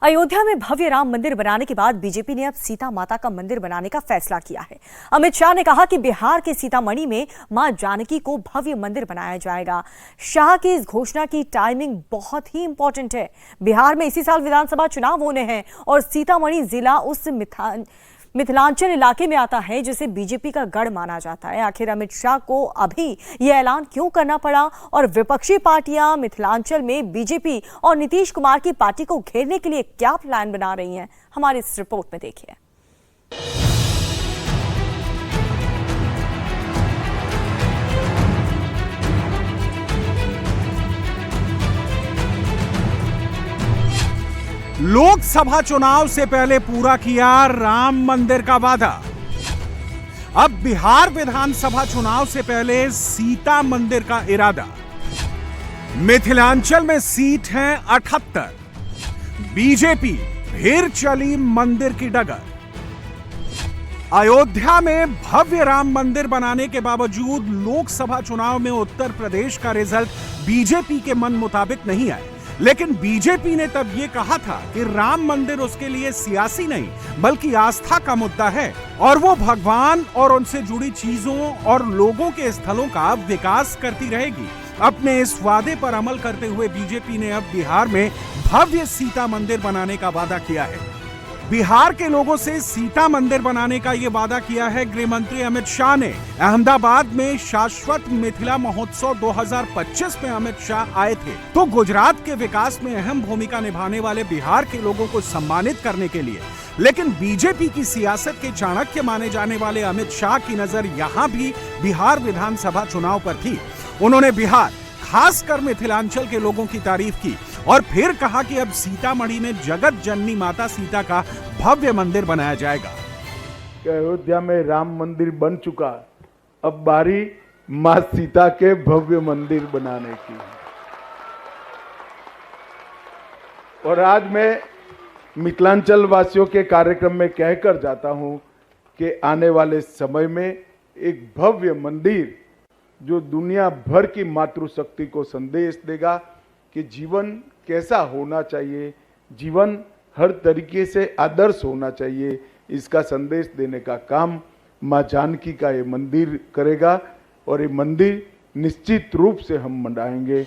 अयोध्या में भव्य राम मंदिर बनाने के बाद बीजेपी ने अब सीता माता का मंदिर बनाने का फैसला किया है। अमित शाह ने कहा कि बिहार के सीतामढ़ी में मां जानकी को भव्य मंदिर बनाया जाएगा। शाह की इस घोषणा की टाइमिंग बहुत ही इंपॉर्टेंट है। बिहार में इसी साल विधानसभा चुनाव होने हैं और सीतामढ़ी जिला उस मिथिलांचल इलाके में आता है जिसे बीजेपी का गढ़ माना जाता है। आखिर अमित शाह को अभी यह ऐलान क्यों करना पड़ा और विपक्षी पार्टियां मिथिलांचल में बीजेपी और नीतीश कुमार की पार्टी को घेरने के लिए क्या प्लान बना रही हैं, हमारी इस रिपोर्ट में देखिए। लोकसभा चुनाव से पहले पूरा किया राम मंदिर का वादा। अब बिहार विधानसभा चुनाव से पहले सीता मंदिर का इरादा। मिथिलांचल में सीट है 78। बीजेपी फिर चली मंदिर की डगर। अयोध्या में भव्य राम मंदिर बनाने के बावजूद लोकसभा चुनाव में उत्तर प्रदेश का रिजल्ट बीजेपी के मन मुताबिक नहीं आया। लेकिन बीजेपी ने तब यह कहा था कि राम मंदिर उसके लिए सियासी नहीं बल्कि आस्था का मुद्दा है और वो भगवान और उनसे जुड़ी चीजों और लोगों के स्थलों का विकास करती रहेगी। अपने इस वादे पर अमल करते हुए बीजेपी ने अब बिहार में भव्य सीता मंदिर बनाने का वादा किया है। बिहार के लोगों से सीता मंदिर बनाने का यह वादा किया है गृह मंत्री अमित शाह ने। अहमदाबाद में शाश्वत मिथिला महोत्सव 2025 में अमित शाह आए थे तो गुजरात के विकास में अहम भूमिका निभाने वाले बिहार के लोगों को सम्मानित करने के लिए। लेकिन बीजेपी की सियासत के चाणक्य माने जाने वाले अमित शाह की नजर यहां भी बिहार विधानसभा चुनाव पर थी। उन्होंने बिहार, खासकर मिथिलांचल के लोगों की तारीफ की और फिर कहा कि अब सीतामढ़ी में जगत जननी माता सीता का भव्य मंदिर बनाया जाएगा। अयोध्या में राम मंदिर बन चुका, अब बारी मां सीता के भव्य मंदिर बनाने की। और आज मैं मिथिलांचल वासियों के कार्यक्रम में कहकर जाता हूं कि आने वाले समय में एक भव्य मंदिर जो दुनिया भर की मातृशक्ति को संदेश देगा कि जीवन कैसा होना चाहिए, जीवन हर तरीके से आदर्श होना चाहिए, इसका संदेश देने का काम मां जानकी का ये मंदिर करेगा और ये मंदिर निश्चित रूप से हम मनाएंगे।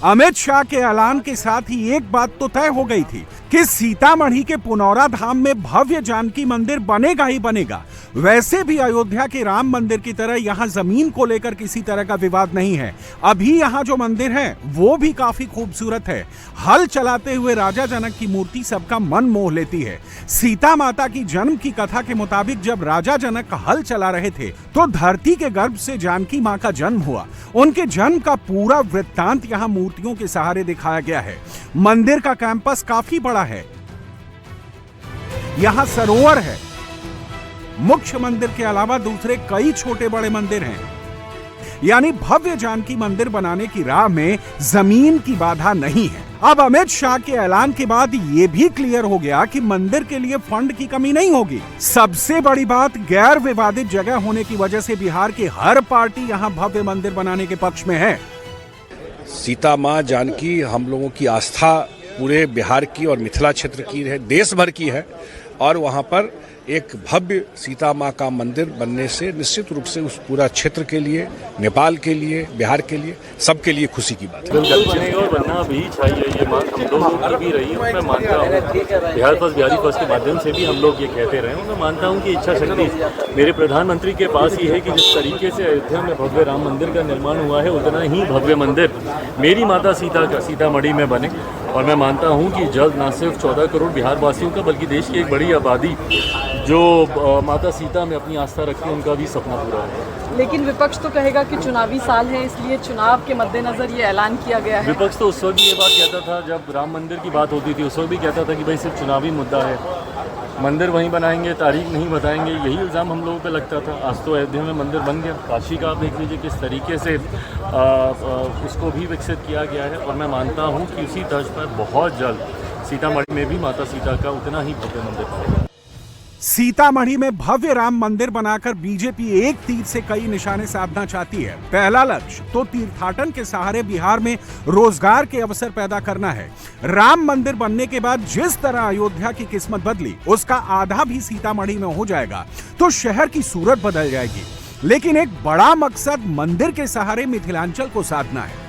अमित शाह के ऐलान के साथ ही एक बात तो तय हो गई थी कि सीतामढ़ी के पुनौरा धाम में भव्य जानकी मंदिर बनेगा ही बनेगा। वैसे भी अयोध्या के राम मंदिर की तरह यहाँ जमीन को लेकर किसी तरह का विवाद नहीं है। अभी यहाँ जो मंदिर है वो भी काफी खूबसूरत है। हल चलाते हुए राजा जनक की मूर्ति सबका मन मोह लेती है। सीता माता की जन्म की कथा के मुताबिक जब राजा जनक हल चला रहे थे तो धरती के गर्भ से जानकी माँ का जन्म हुआ। उनके जन्म का पूरा वृत्तांत यहाँ मूर्तियों के सहारे दिखाया गया है। मंदिर का कैंपस काफी बड़ा है। यहां सरोवर है। मुख्य मंदिर के अलावा दूसरे कई छोटे बड़े मंदिर हैं। यानी भव्य जानकी मंदिर बनाने की राह में जमीन की बाधा नहीं है। अब अमित शाह के ऐलान के बाद ये भी क्लियर हो गया कि मंदिर के लिए फंड की कमी नहीं होगी। सबसे बड़ी बात, गैर विवादित जगह होने की वजह से बिहार की हर पार्टी यहां भव्य मंदिर बनाने के पक्ष में है। सीता माँ जानकी हम लोगों की आस्था पूरे बिहार की और मिथिला क्षेत्र की है, देश भर की है और वहाँ पर एक भव्य सीता माँ का मंदिर बनने से निश्चित रूप से उस पूरा क्षेत्र के लिए, नेपाल के लिए, बिहार के लिए, सबके लिए खुशी की बात है। बनेगा और बनना भी चाहिए, ये मांग हम लोगों की भी रही है। मैं मानता हूँ बिहार फर्स्ट, बिहारी फर्स्ट के माध्यम से भी हम लोग ये कहते रहे हैं। मैं मानता हूँ कि इच्छा शक्ति मेरे प्रधानमंत्री के पास ही है कि जिस तरीके से अयोध्या में भव्य राम मंदिर का निर्माण हुआ है उतना ही भव्य मंदिर मेरी माता सीता का सीतामढ़ी में बने। और मैं मानता हूं कि जल्द न सिर्फ 14 करोड़ बिहार वासियों का बल्कि देश की एक बड़ी आबादी जो माता सीता में अपनी आस्था रखती है उनका भी सपना पूरा है। लेकिन विपक्ष तो कहेगा कि चुनावी साल है इसलिए चुनाव के मद्देनजर ये ऐलान किया गया है। विपक्ष तो उस वक्त भी ये बात कहता था जब राम मंदिर की बात होती थी, उस वक्त भी कहता था कि भाई सिर्फ चुनावी मुद्दा है, मंदिर वहीं बनाएंगे, तारीख नहीं बताएंगे। यही इल्ज़ाम हम लोगों पे लगता था। आज तो अयोध्या में मंदिर बन गया। काशी का आप देख लीजिए किस तरीके से उसको भी विकसित किया गया है और मैं मानता हूँ कि उसी तर्ज पर बहुत जल्द सीतामढ़ी में भी माता सीता का उतना ही भव्य मंदिर बनेगा। सीतामढ़ी में भव्य राम मंदिर बनाकर बीजेपी एक तीर से कई निशाने साधना चाहती है। पहला लक्ष्य तो तीर्थाटन के सहारे बिहार में रोजगार के अवसर पैदा करना है। राम मंदिर बनने के बाद जिस तरह अयोध्या की किस्मत बदली, उसका आधा भी सीतामढ़ी में हो जाएगा तो शहर की सूरत बदल जाएगी। लेकिन एक बड़ा मकसद मंदिर के सहारे मिथिलांचल को साधना है।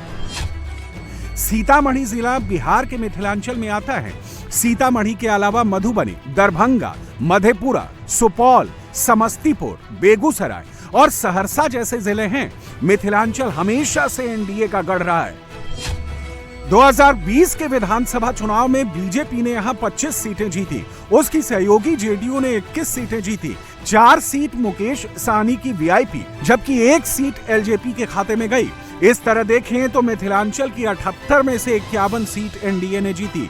सीतामढ़ी जिला बिहार के मिथिलांचल में आता है। सीतामढ़ी के अलावा मधुबनी, दरभंगा, मधेपुरा, सुपौल, समस्तीपुर, बेगूसराय और सहरसा जैसे जिले हैं। मिथिलांचल हमेशा से एनडीए का गढ़ रहा है। 2020 के विधानसभा चुनाव में बीजेपी ने यहां 25 सीटें जीती। उसकी सहयोगी जेडीयू ने 21 सीटें जीती। 4 सीट मुकेश सहनी की वीआईपी, जबकि 1 सीट एलजेपी के खाते में गई। इस तरह देखें तो मिथिलांचल की 78 में से 51 सीट एनडीए ने जीती।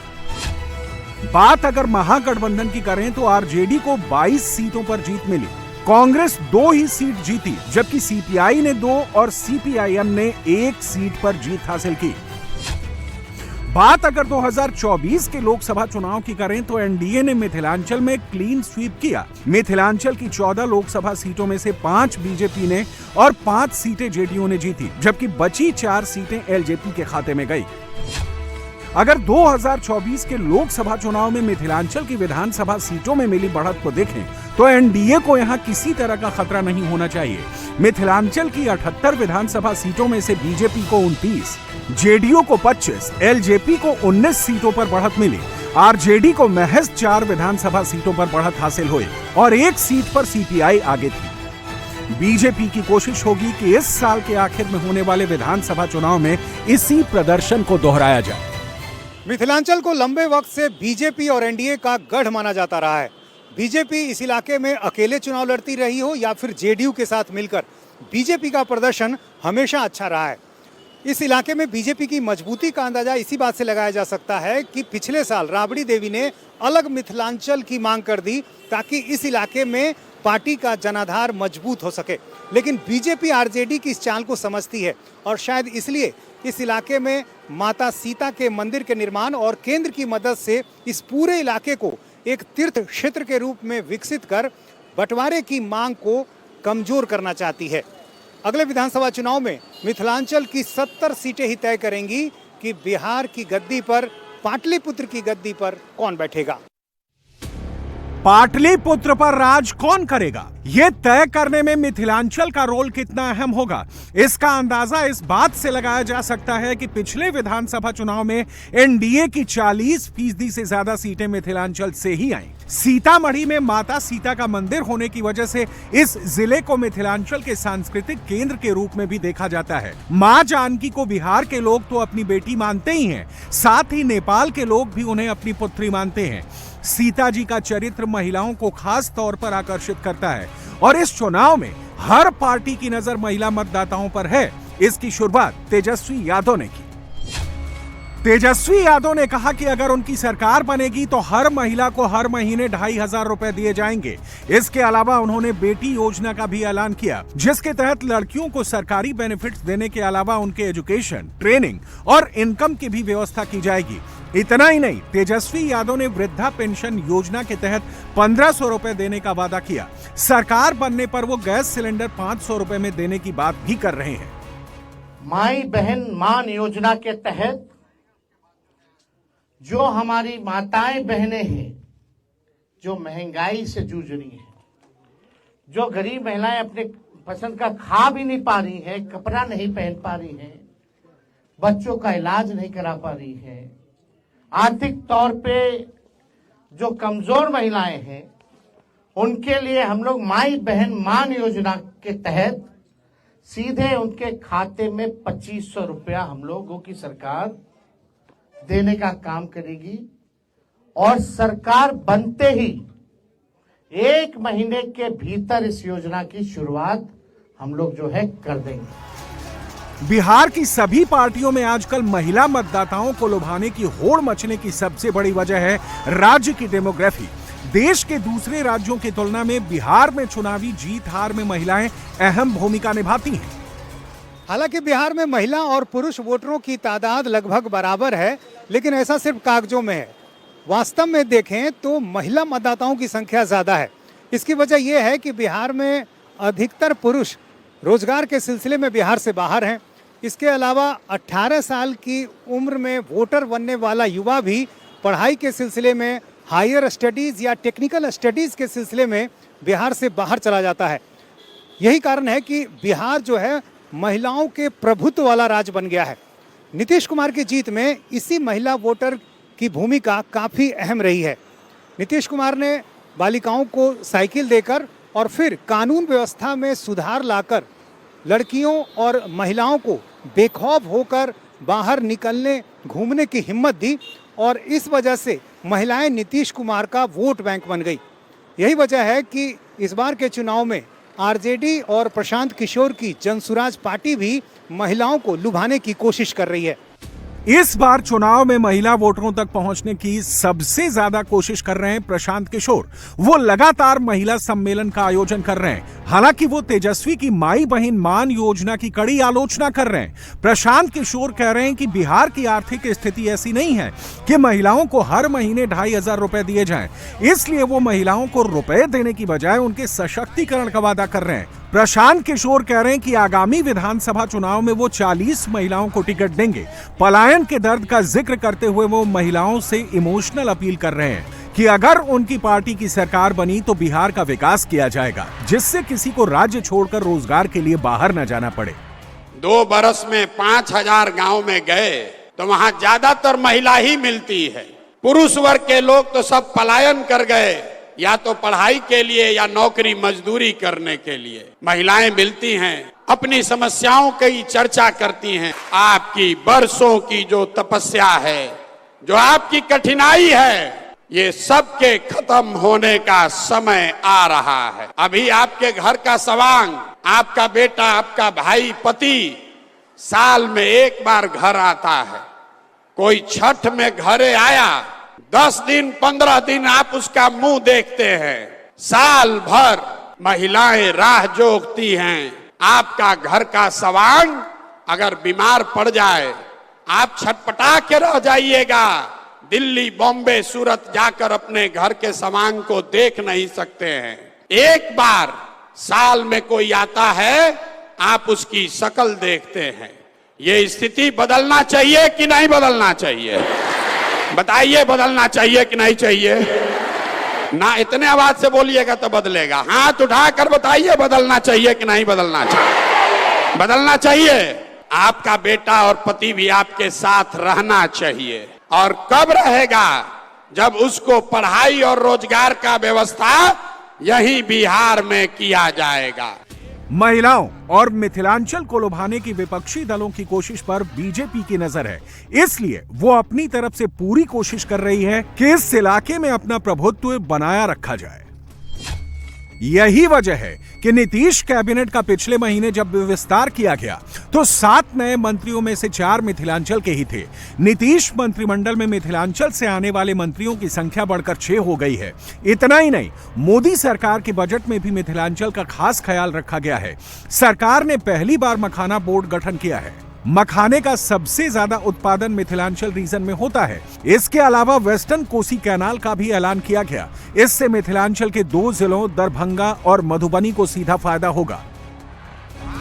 बात अगर महागठबंधन की करें तो आरजेडी को 22 सीटों पर जीत मिली। कांग्रेस 2 ही सीट जीती, जबकि सीपीआई ने 2 और सीपीआईएम ने 1 सीट पर जीत हासिल की। बात अगर 2024 के लोकसभा चुनाव की करें तो एनडीए ने मिथिलांचल में क्लीन स्वीप किया। मिथिलांचल की 14 लोकसभा सीटों में से 5 बीजेपी ने और 5 सीटें जेडीयू ने जीती, जबकि बची 4 सीटें एलजेपी के खाते में गई। अगर 2024 के लोकसभा चुनाव में मिथिलांचल की विधानसभा सीटों में मिली बढ़त को देखें तो एनडीए को यहां किसी तरह का खतरा नहीं होना चाहिए। मिथिलांचल की 78 विधानसभा सीटों में से बीजेपी को 29, जेडीयू को 25, एलजेपी को 19 सीटों पर बढ़त मिली। आरजेडी को महज 4 विधानसभा सीटों पर बढ़त हासिल हुई और 1 सीट पर सीपीआई आगे थी। बीजेपी की कोशिश होगी कि इस साल के आखिर में होने वाले विधानसभा चुनाव में इसी प्रदर्शन को दोहराया जाए। मिथिलांचल को लंबे वक्त से बीजेपी और एनडीए का गढ़ माना जाता रहा है। बीजेपी इस इलाके में अकेले चुनाव लड़ती रही हो या फिर जेडीयू के साथ मिलकर, बीजेपी का प्रदर्शन हमेशा अच्छा रहा है। इस इलाके में बीजेपी की मजबूती का अंदाजा इसी बात से लगाया जा सकता है कि पिछले साल राबड़ी देवी ने अलग मिथिलांचल की मांग कर दी ताकि इस इलाके में पार्टी का जनाधार मजबूत हो सके। लेकिन बीजेपी आरजेडी की इस चाल को समझती है और शायद इसलिए इस इलाके में माता सीता के मंदिर के निर्माण और केंद्र की मदद से इस पूरे इलाके को एक तीर्थ क्षेत्र के रूप में विकसित कर बंटवारे की मांग को कमजोर करना चाहती है। अगले विधानसभा चुनाव में मिथिलांचल की 70 सीटें ही तय करेंगी कि बिहार की गद्दी पर, पाटलिपुत्र की गद्दी पर कौन बैठेगा। पाटलिपुत्र पर राज कौन करेगा, यह तय करने में मिथिलांचल का रोल कितना अहम होगा, इसका अंदाजा इस बात से लगाया जा सकता है कि पिछले विधानसभा चुनाव में एनडीए की 40% से ज्यादा सीटें मिथिलांचल से ही आईं। सीतामढ़ी में माता सीता का मंदिर होने की वजह से इस जिले को मिथिलांचल के सांस्कृतिक केंद्र के रूप में भी देखा जाता है। मां जानकी को बिहार के लोग तो अपनी बेटी मानते ही हैं, साथ ही नेपाल के लोग भी उन्हें अपनी पुत्री मानते हैं। सीता जी का चरित्र महिलाओं को खास तौर पर आकर्षित करता है और इस चुनाव में हर पार्टी की नजर महिला मतदाताओं पर है। इसकी शुरुआत तेजस्वी यादव ने की। तेजस्वी यादव ने कहा कि अगर उनकी सरकार बनेगी तो हर महिला को हर महीने 2500 रुपए दिए जाएंगे। इसके अलावा उन्होंने बेटी योजना का भी ऐलान किया, जिसके तहत लड़कियों को सरकारी बेनिफिट्स देने के अलावा उनके एजुकेशन, ट्रेनिंग और इनकम की भी व्यवस्था की जाएगी। इतना ही नहीं, तेजस्वी यादव ने वृद्धा पेंशन योजना के तहत 1500 रुपए देने का वादा किया। सरकार बनने पर वो गैस सिलेंडर 500 रुपए में देने की बात भी कर रहे हैं। माई बहन मान योजना के तहत जो हमारी माताएं बहनें हैं, जो महंगाई से जूझ रही हैं, जो गरीब महिलाएं अपने पसंद का खा भी नहीं पा रही हैं, कपड़ा नहीं पहन पा रही हैं, बच्चों का इलाज नहीं करा पा रही हैं, आर्थिक तौर पे जो कमजोर महिलाएं हैं, उनके लिए हम लोग माई बहन मान योजना के तहत सीधे उनके खाते में 2500 रुपया हम लोगों की सरकार देने का काम करेगी और सरकार बनते ही 1 महीने के भीतर इस योजना की शुरुआत हम लोग जो है कर देंगे। बिहार की सभी पार्टियों में आजकल महिला मतदाताओं को लुभाने की होड़ मचने की सबसे बड़ी वजह है राज्य की डेमोग्राफी। देश के दूसरे राज्यों की तुलना में बिहार में चुनावी जीत हार में महिलाएं अहम भूमिका निभाती हैं। हालांकि बिहार में महिला और पुरुष वोटरों की तादाद लगभग बराबर है, लेकिन ऐसा सिर्फ कागजों में है। वास्तव में देखें तो महिला मतदाताओं की संख्या ज्यादा है। इसकी वजह यह है कि बिहार में अधिकतर पुरुष रोजगार के सिलसिले में बिहार से बाहर हैं। इसके अलावा 18 साल की उम्र में वोटर बनने वाला युवा भी पढ़ाई के सिलसिले में, हायर स्टडीज़ या टेक्निकल स्टडीज़ के सिलसिले में बिहार से बाहर चला जाता है। यही कारण है कि बिहार जो है महिलाओं के प्रभुत्व वाला राज्य बन गया है। नीतीश कुमार की जीत में इसी महिला वोटर की भूमिका काफ़ी अहम रही है। नीतीश कुमार ने बालिकाओं को साइकिल देकर और फिर कानून व्यवस्था में सुधार लाकर लड़कियों और महिलाओं को बेखौफ होकर बाहर निकलने, घूमने की हिम्मत दी और इस वजह से महिलाएं नीतीश कुमार का वोट बैंक बन गई। यही वजह है कि इस बार के चुनाव में आरजेडी और प्रशांत किशोर की जनसुराज पार्टी भी महिलाओं को लुभाने की कोशिश कर रही है। इस बार चुनाव में महिला वोटरों तक पहुंचने की सबसे ज्यादा कोशिश कर रहे हैं प्रशांत किशोर। वो लगातार महिला सम्मेलन का आयोजन कर रहे हैं। हालांकि वो तेजस्वी की माई बहन मान योजना की कड़ी आलोचना कर रहे हैं। प्रशांत किशोर कह रहे हैं कि बिहार की आर्थिक स्थिति ऐसी नहीं है कि महिलाओं को हर महीने 2,500 रुपए दिए जाएं। इसलिए वो महिलाओं को रुपए देने की बजाय उनके सशक्तिकरण का वादा कर रहे हैं। प्रशांत किशोर कह रहे हैं कि आगामी विधानसभा चुनाव में वो 40 महिलाओं को टिकट देंगे। पलायन के दर्द का जिक्र करते हुए वो महिलाओं से इमोशनल अपील कर रहे हैं कि अगर उनकी पार्टी की सरकार बनी तो बिहार का विकास किया जाएगा, जिससे किसी को राज्य छोड़कर रोजगार के लिए बाहर न जाना पड़े। 2 बरस में 5,000 गांव में गए तो वहां ज्यादातर महिला ही मिलती है। पुरुष वर्ग के लोग तो सब पलायन कर गए, या तो पढ़ाई के लिए या नौकरी मजदूरी करने के लिए। महिलाएं मिलती हैं, अपनी समस्याओं की चर्चा करती हैं। आपकी बरसों की जो तपस्या है, जो आपकी कठिनाई है, ये सब के खत्म होने का समय आ रहा है। अभी आपके घर का सवांग, आपका बेटा, आपका भाई, पति साल में एक बार घर आता है। कोई छठ में घरे आया, 10 दिन 15 दिन आप उसका मुंह देखते हैं। साल भर महिलाएं राह जोहती हैं। आपका घर का सवांग अगर बीमार पड़ जाए, आप छटपटा के रह जाइएगा। दिल्ली, बॉम्बे, सूरत जाकर अपने घर के सवांग को देख नहीं सकते हैं। एक बार साल में कोई आता है, आप उसकी शक्ल देखते हैं। ये स्थिति बदलना चाहिए कि नहीं बदलना चाहिए? बताइए, बदलना चाहिए कि नहीं चाहिए? ना इतने आवाज से बोलिएगा तो बदलेगा। हाथ उठाकर बताइए, बदलना चाहिए कि नहीं बदलना चाहिए? बदलना चाहिए। आपका बेटा और पति भी आपके साथ रहना चाहिए। और कब रहेगा? जब उसको पढ़ाई और रोजगार का व्यवस्था यही बिहार में किया जाएगा। महिलाओं और मिथिलांचल को लुभाने की विपक्षी दलों की कोशिश पर बीजेपी की नजर है। इसलिए वो अपनी तरफ से पूरी कोशिश कर रही है कि इस इलाके में अपना प्रभुत्व बनाया रखा जाए। यही वजह है कि नीतीश कैबिनेट का पिछले महीने जब विस्तार किया गया तो 7 नए मंत्रियों में से 4 मिथिलांचल के ही थे। नीतीश मंत्रिमंडल में मिथिलांचल से आने वाले मंत्रियों की संख्या बढ़कर 6 हो गई है। इतना ही नहीं, मोदी सरकार के बजट में भी मिथिलांचल का खास ख्याल रखा गया है। सरकार ने पहली बार मखाना बोर्ड गठन किया है। मखाने का सबसे ज्यादा उत्पादन मिथिलांचल रीजन में होता है। इसके अलावा वेस्टर्न कोसी कैनाल का भी ऐलान किया गया। इससे मिथिलांचल के 2 जिलों दरभंगा और मधुबनी को सीधा फायदा होगा।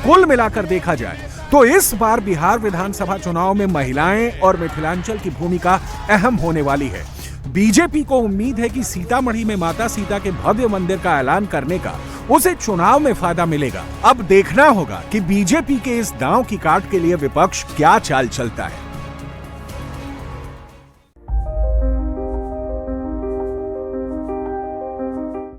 कुल मिलाकर देखा जाए तो इस बार बिहार विधानसभा चुनाव में महिलाएं और मिथिलांचल की भूमिका अहम होने वाली है। बीजेपी को उम्मीद है कि सीतामढ़ी में माता सीता के भव्य मंदिर का ऐलान करने का उसे चुनाव में फायदा मिलेगा। अब देखना होगा कि बीजेपी के इस दांव की काट के लिए विपक्ष क्या चाल चलता है।